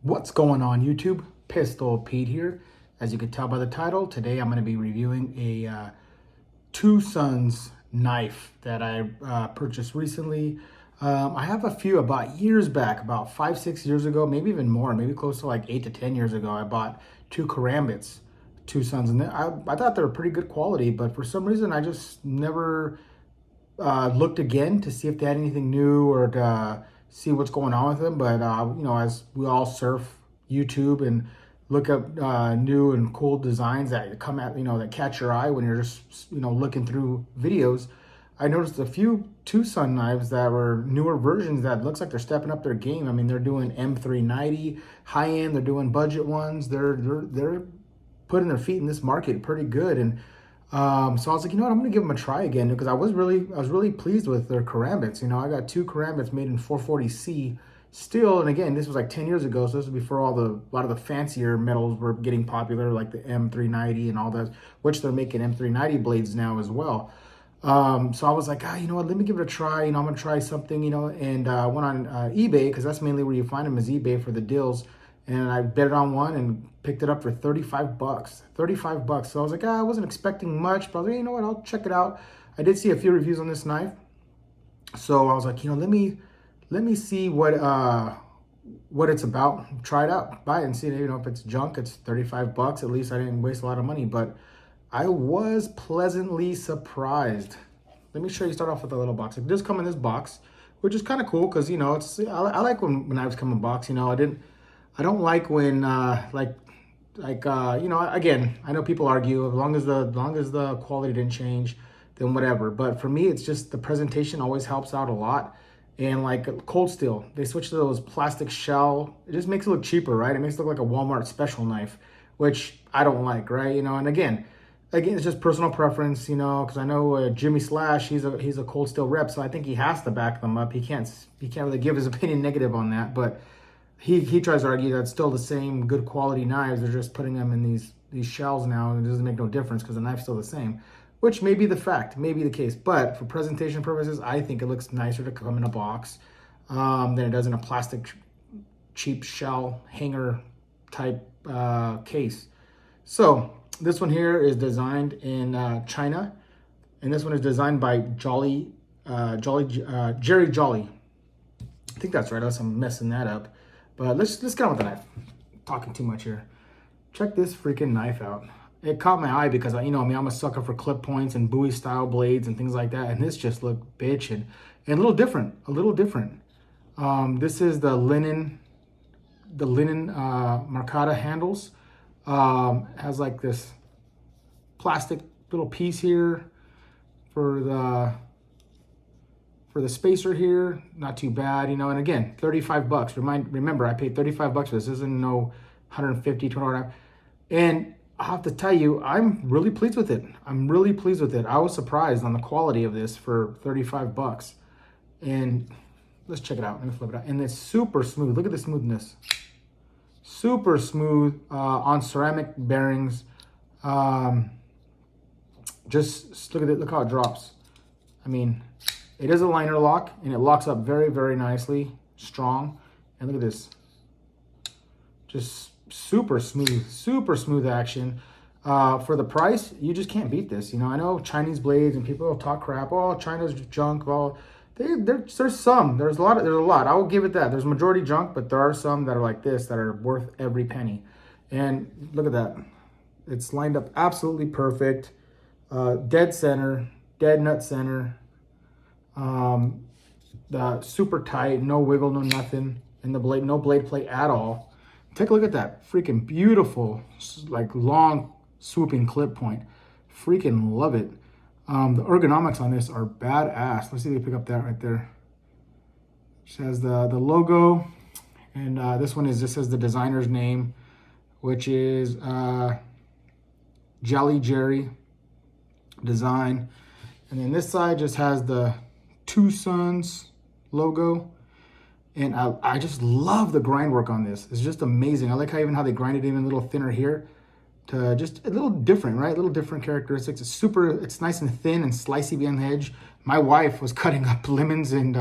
What's going on YouTube? Pistol Pete here. As you can tell by the title, today I'm going to be reviewing a Twosun knife that I purchased recently. I have a few about years back, about 5-6 years ago, maybe even more, maybe close to like 8 to 10 years ago. I bought two karambits, Twosuns, and I thought they were pretty good quality, but for some reason I just never looked again to see if they had anything new or to see what's going on with them. But as we all surf YouTube and look up new and cool designs that come at that catch your eye when you're just looking through videos, I noticed a few Twosun knives that were newer versions that looks like they're stepping up their game. I mean, they're doing M390 high end, they're doing budget ones. They're putting their feet in this market pretty good. And so I was like, I'm gonna give them a try again because I was really pleased with their karambits. I got two karambits made in 440C steel, and again, this was like 10 years ago, so this was before a lot of the fancier metals were getting popular, like the M390 and all that, which they're making M390 blades now as well. So I was like, let me give it a try. I'm gonna try something, and went on eBay, because that's mainly where you find them, is eBay for the deals. And I bet on one and picked it up for 35 bucks. 35 bucks. So I was like, I wasn't expecting much, but I was like, you know what, I'll check it out. I did see a few reviews on this knife. So I was like, let me see what it's about. Try it out. Buy it and see, if it's junk. It's 35 bucks. At least I didn't waste a lot of money, but I was pleasantly surprised. Let me show you, start off with a little box. It does come in this box, which is kind of cool because, I like when knives come in box. I don't like when again, I know people argue as long as the quality didn't change, then whatever. But for me, it's just the presentation always helps out a lot. And like cold steel, they switch to those plastic shell. It just makes it look cheaper, right? It makes it look like a Walmart special knife, which I don't like, right? And again, it's just personal preference, because I know Jimmy Slash, he's a cold steel rep, so I think he has to back them up. He can't really give his opinion negative on that, but he tries to argue that it's still the same good quality knives. They're just putting them in these shells now, and it doesn't make no difference because the knife's still the same, which may be the fact, may be the case. But for presentation purposes, I think it looks nicer to come in a box than it does in a plastic cheap shell hanger type case. So this one here is designed in China, and this one is designed by Jerry Jolly. I think that's right, unless I'm messing that up. But let's get on with the knife. I'm talking too much here. Check this freaking knife out. It caught my eye because, I'm a sucker for clip points and Bowie style blades and things like that. And this just looked bitch and a little different, This is the linen Marcata handles. Has like this plastic little piece here for the spacer here. Not too bad, and again, 35 bucks. Remember, I paid 35 bucks for this. This isn't no 150, $200. And I have to tell you, I'm really pleased with it. I was surprised on the quality of this for 35 bucks. And let's check it out. Let me flip it out. And it's super smooth. Look at the smoothness. Super smooth on ceramic bearings. Just look at it. Look how it drops. It is a liner lock, and it locks up very, very nicely, strong. And look at this. Just super smooth action. For the price, you just can't beat this. I know Chinese blades and people talk crap. Oh, China's junk. Well, there's a lot. I will give it that. There's majority junk, but there are some that are like this that are worth every penny. And look at that. It's lined up absolutely perfect. Dead center, dead nut center. The super tight, no wiggle, no nothing. And the blade, no blade plate at all. Take a look at that freaking beautiful, like long swooping clip point. Freaking love it. The ergonomics on this are badass. Let's see if we pick up that right there. It has the logo, and this one just says the designer's name, which is Jelly Jerry Design. And then this side just has the Twosun logo. And I just love the grind work on this. It's just amazing. I like how they grind it even a little thinner here, to just a little different, right? A little different characteristics. It's nice and thin and slicey behind the edge. My wife was cutting up lemons and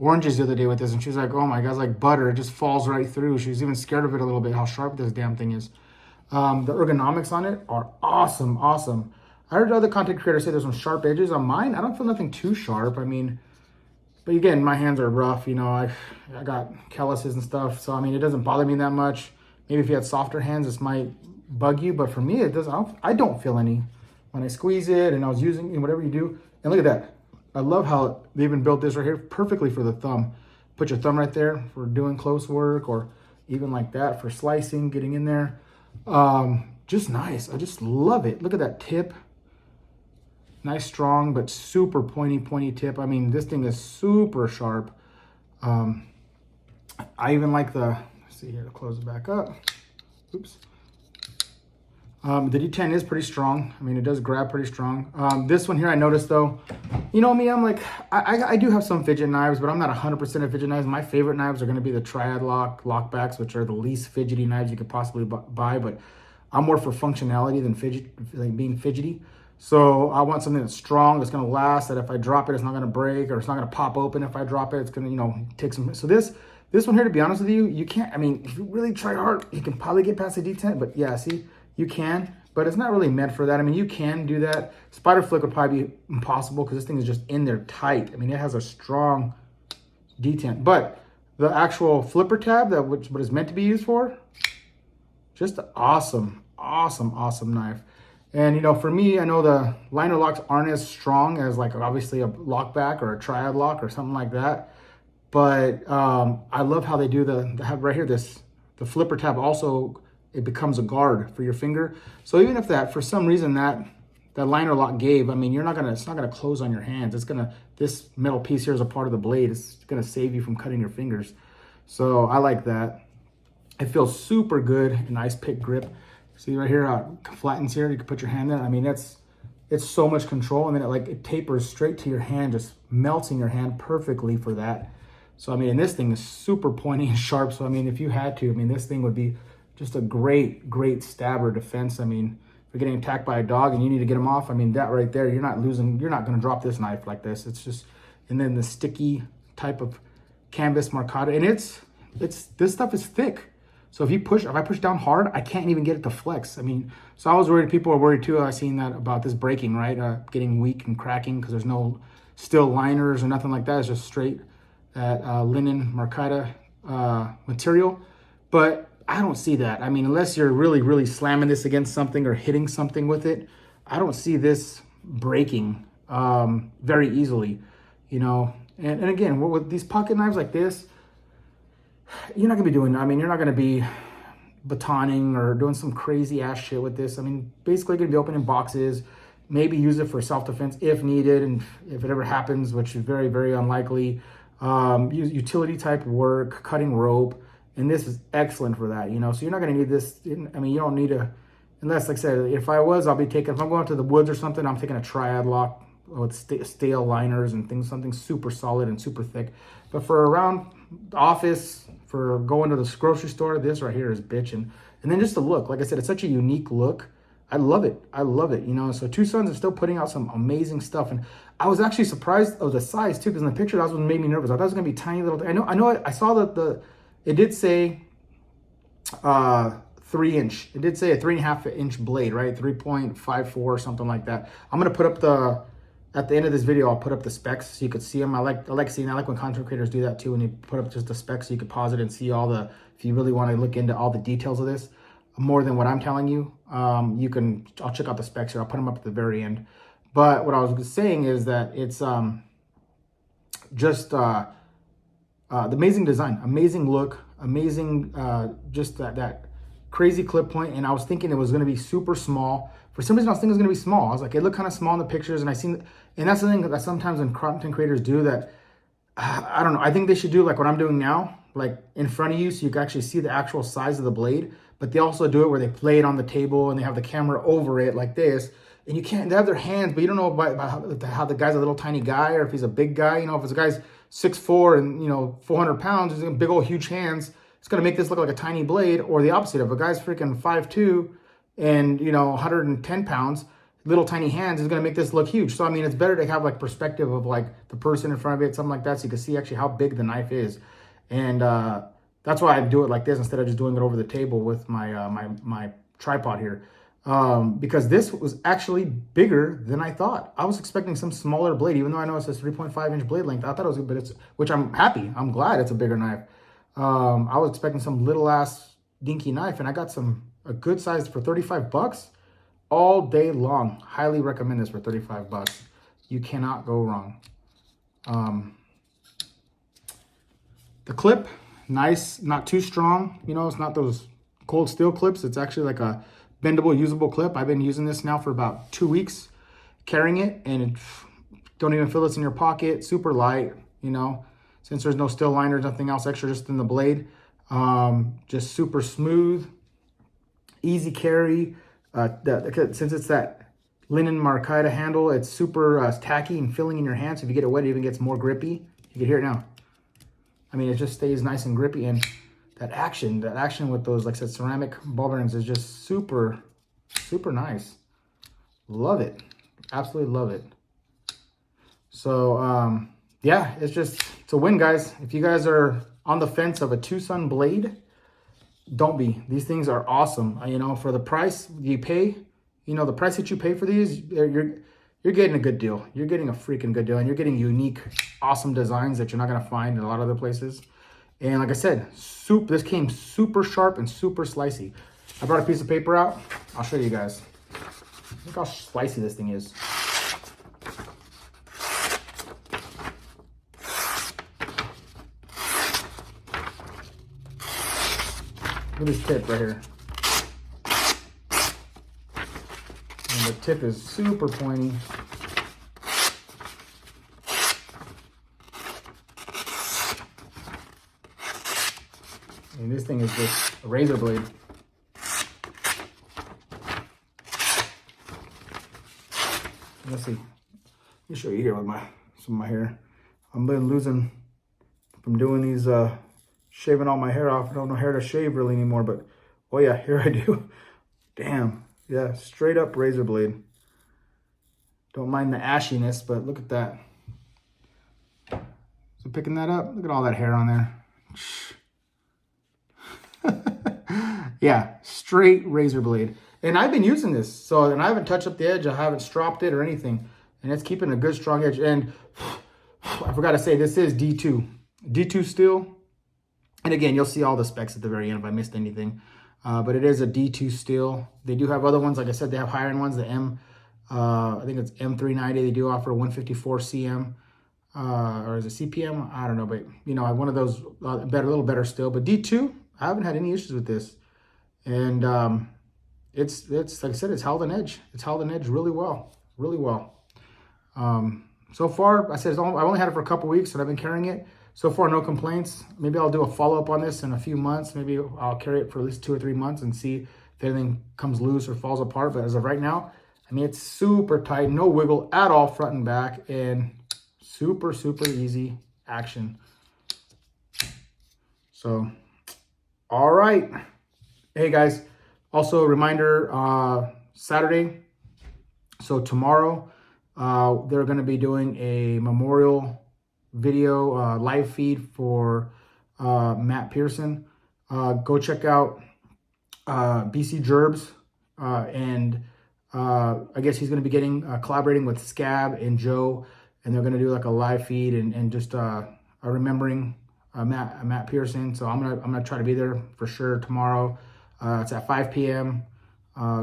oranges the other day with this, and she was like, oh my God, it's like butter. It just falls right through. She was even scared of it a little bit, how sharp this damn thing is. The ergonomics on it are awesome, awesome. I heard other content creators say there's some sharp edges on mine. I don't feel nothing too sharp. I mean, but again, my hands are rough, you know, I got calluses and stuff. So, I mean, it doesn't bother me that much. Maybe if you had softer hands, this might bug you, but for me, it doesn't. I don't feel any when I squeeze it, and I was using, you know, whatever you do. And look at that. I love how they even built this right here perfectly for the thumb. Put your thumb right there for doing close work, or even like that for slicing, getting in there. Just nice. I just love it. Look at that tip. Nice, strong, but super pointy tip. I mean, this thing is super sharp. I even like the, let's see here, to close it back up. Oops. The D10 is pretty strong. I mean, it does grab pretty strong. This one here, I noticed though, you know me, I'm like, I do have some fidget knives, but I'm not 100% of fidget knives. My favorite knives are gonna be the triad lockbacks, which are the least fidgety knives you could possibly buy, but I'm more for functionality than being fidgety. So I want something that's strong, that's gonna last, that if I drop it, it's not gonna break, or it's not gonna pop open if I drop it. It's gonna, you know, take some. So this one here, to be honest with you, you can't, I mean, if you really try hard, you can probably get past the D10, but yeah, see, you can, but it's not really meant for that. I mean, you can do that. Spider flick would probably be impossible because this thing is just in there tight. I mean, it has a strong D10, but the actual flipper tab, that what is meant to be used for, just awesome knife. And, you know, for me, I know the liner locks aren't as strong as, like, obviously a lockback or a triad lock or something like that. But I love how they do have right here, the flipper tab also, it becomes a guard for your finger. So even if that, for some reason, that liner lock gave, I mean, it's not gonna close on your hands. This metal piece here is a part of the blade. It's gonna save you from cutting your fingers. So I like that. It feels super good, a nice pick grip. See right here how it flattens here, you can put your hand in. I mean, it's so much control, and then it tapers straight to your hand, just melts in your hand perfectly for that. So I mean, and this thing is super pointy and sharp. So I mean, if you had to, I mean, this thing would be just a great stab or defense. I mean, if you're getting attacked by a dog and you need to get them off, I mean, that right there, you're not gonna drop this knife like this. It's just, and then the sticky type of canvas marcata, and this stuff is thick. So if I push down hard, I can't even get it to flex. I mean, so I was worried, people are worried too. I seen that about this breaking, right? Getting weak and cracking because there's no steel liners or nothing like that. It's just straight linen marcata material. But I don't see that. I mean, unless you're really slamming this against something or hitting something with it, I don't see this breaking very easily, you know. And again, with these pocket knives like this, you're not gonna be doing, I mean, you're not gonna be batoning or doing some crazy ass shit with this. I mean, basically gonna be opening boxes, maybe use it for self-defense if needed, and if it ever happens, which is very unlikely. Use utility type work, cutting rope, and this is excellent for that, you know. So you're not gonna need this. I mean, you don't need unless, like I said, if I'm going out to the woods or something, I'm taking a triad lock with stale liners and something super solid and super thick. But for around the office, for going to the grocery store, this right here is bitching. And then just the look, like I said, it's such a unique look. I love it, you know. So Twosun is still putting out some amazing stuff, and I was actually surprised of the size too, because in the picture that was what made me nervous. I thought it was gonna be tiny little. I saw that it did say 3 inch. It did say a 3.5 inch blade, right? 3.54 or something like that. I'm gonna put up at the end of this video, I'll put up the specs so you could see them. I like when content creators do that too, when you put up just the specs so you could pause it and see if you really want to look into all the details of this, more than what I'm telling you. I'll check out the specs here. I'll put them up at the very end. But what I was saying is that it's just the amazing design, amazing look, amazing, just that crazy clip point. And I was thinking it was going to be super small. For some reason, I was thinking it was going to be small. I was like, it looked kind of small in the pictures, and that's the thing that sometimes when content creators do that, I don't know. I think they should do like what I'm doing now, like in front of you, so you can actually see the actual size of the blade. But they also do it where they play it on the table and they have the camera over it like this, and they have their hands, but you don't know about how the guy's a little tiny guy or if he's a big guy. You know, if it's a guy's 6'4" and, you know, 400 pounds, he's got big old huge hands, it's gonna make this look like a tiny blade. Or the opposite, if a guy's freaking 5'2" and, you know, 110 pounds, little tiny hands is going to make this look huge. So, I mean, it's better to have like perspective of like the person in front of it, something like that, so you can see actually how big the knife is. And that's why I do it like this instead of just doing it over the table with my my tripod here. Because this was actually bigger than I thought. I was expecting some smaller blade, even though I know it says 3.5-inch blade length. I thought it was, but it's, which I'm happy. I'm glad it's a bigger knife. I was expecting some little ass dinky knife, and I got a good size for 35 bucks all day long. Highly recommend this for 35 bucks. You cannot go wrong. The clip, nice, not too strong. You know, it's not those cold steel clips. It's actually like a bendable, usable clip. I've been using this now for about 2 weeks, carrying it, and don't even feel this in your pocket. Super light, you know, since there's no steel liners, nothing else extra, just in the blade. Just super smooth, easy carry. Since it's that linen marcaida handle, it's super tacky and filling in your hand. So if you get it wet, it even gets more grippy. You can hear it now. I mean, it just stays nice and grippy, and that action with those, like I said, ceramic ball bearings is just super, super nice. Love it. Absolutely love it. So, yeah, it's a win, guys. If you guys are on the fence of a Twosun blade, don't be. These things are awesome. You know, for the price you pay, you know, the price that you pay for these, you're getting a good deal. You're getting a freaking good deal, and you're getting unique, awesome designs that you're not going to find in a lot of other places. And like I said, this came super sharp and super slicey. I brought a piece of paper out. I'll show you guys. Look how slicey this thing is. Look at this tip right here. And the tip is super pointy. And this thing is just a razor blade. Let's see. Let me show you here with some of my hair. I've been losing from doing these, shaving all my hair off. I don't know hair to shave really anymore, but oh yeah, here I do. Damn. Yeah, straight up razor blade. Don't mind the ashiness, but look at that. So picking that up, look at all that hair on there. Yeah, straight razor blade. And I've been using this, and I haven't touched up the edge. I haven't stropped it or anything. And it's keeping a good, strong edge. And I forgot to say, this is D2 steel. And again, you'll see all the specs at the very end if I missed anything. But it is a D2 steel. They do have other ones. Like I said, they have higher end ones. The I think it's M390. They do offer 154 CM. Or is it CPM? I don't know. But, you know, one of those, a little better still. But D2, I haven't had any issues with this. And it's like I said, it's held an edge. It's held an edge really well. Really well. So far, I said I've only had it for a couple weeks, and I've been carrying it. So far, no complaints. Maybe I'll do a follow-up on this in a few months. Maybe I'll carry it for at least 2 or 3 months and see if anything comes loose or falls apart. But as of right now, I mean, it's super tight, no wiggle at all front and back, and super, super easy action. So, all right. Hey, guys. Also, a reminder, Saturday, so tomorrow, they're going to be doing a memorial video live feed for Matt Pearson. Go check out BC Gerbs, and I guess he's going to be collaborating with Scab and Joe, and they're going to do like a live feed and just remembering Matt Pearson. So I'm gonna try to be there for sure tomorrow. It's at 5 p.m.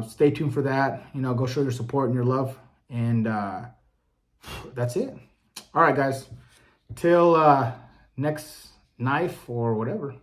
Stay tuned for that. You know, go show your support and your love, and that's it. All right, guys. Till next knife or whatever.